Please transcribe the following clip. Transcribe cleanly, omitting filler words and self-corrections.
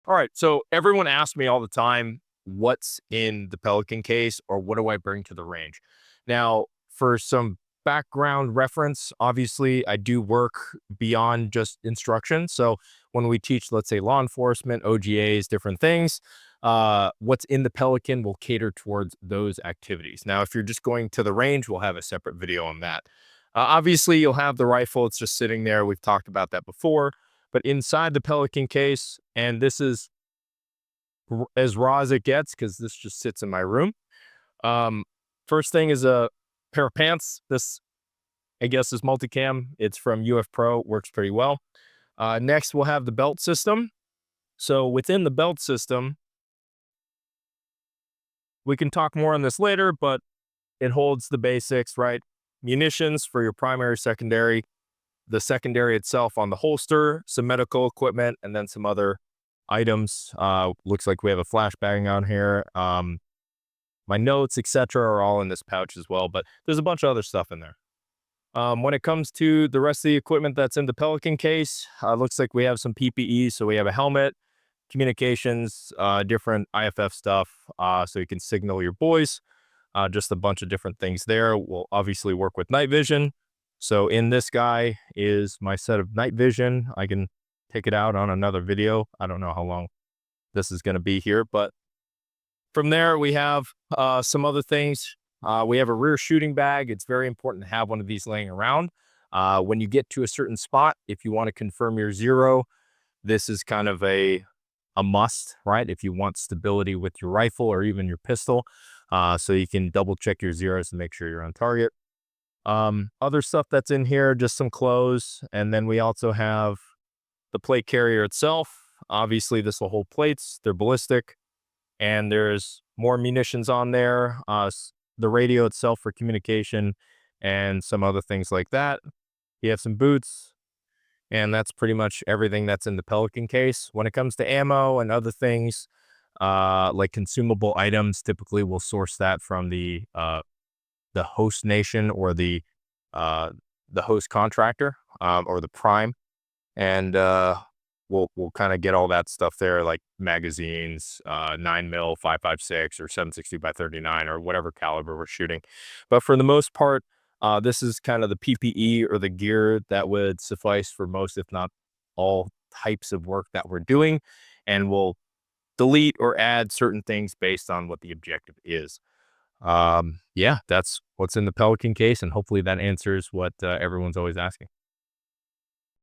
All right. So everyone asks me all the time, what's in the Pelican case or what do I bring to the range? Now, for some background reference, obviously, I do work beyond just instruction. So when we teach, let's say, law enforcement, OGAs, different things, what's in the Pelican will cater towards those activities. Now, if you're just going to the range, we'll have a separate video on that. Obviously, you'll have the rifle. It's just sitting there. We've talked about that before. But inside the Pelican case, and this is as raw as it gets because this just sits in my room. Um, First thing is a pair of pants. This, I guess, is multicam. It's from UF Pro, works pretty well. Next, we'll have the belt system. So within the belt system, we can talk more on this later, but it holds the basics, right? Munitions for your primary, secondary, the secondary itself on the holster, some medical equipment, and then some other items. Looks like we have a flashbang on here. My notes, etc., are all in this pouch as well, but there's a bunch of other stuff in there. When it comes to the rest of the equipment that's in the Pelican case, looks like we have some PPE. So we have a helmet, communications, different IFF stuff, so you can signal your boys. Just a bunch of different things there. We'll obviously work with night vision. So in this guy is my set of night vision. I can take it out on another video. I don't know how long this is going to be here, but from there we have some other things. We have a rear shooting bag. It's very important to have one of these laying around. When you get to a certain spot, if you want to confirm your zero, this is kind of a must, right? If you want stability with your rifle or even your pistol, so you can double check your zeros to make sure you're on target. Other stuff that's in here, just some clothes. And then we also have the plate carrier itself. Obviously, this will hold plates. They're ballistic. And there's more munitions on there. The radio itself for communication and some other things like that. You have some boots. And that's pretty much everything that's in the Pelican case. When it comes to ammo and other things, like consumable items, typically we'll source that from the host nation or uh, the host contractor, or the prime, and we'll kind of get all that stuff there, like magazines, 9 mil 5.56 or 760 by 39 or whatever caliber we're shooting. But for the most part, this is kind of the PPE or the gear that would suffice for most, if not all, types of work that we're doing, and we'll delete or add certain things based on what the objective is. Yeah, that's what's in the Pelican case, and hopefully that answers what everyone's always asking.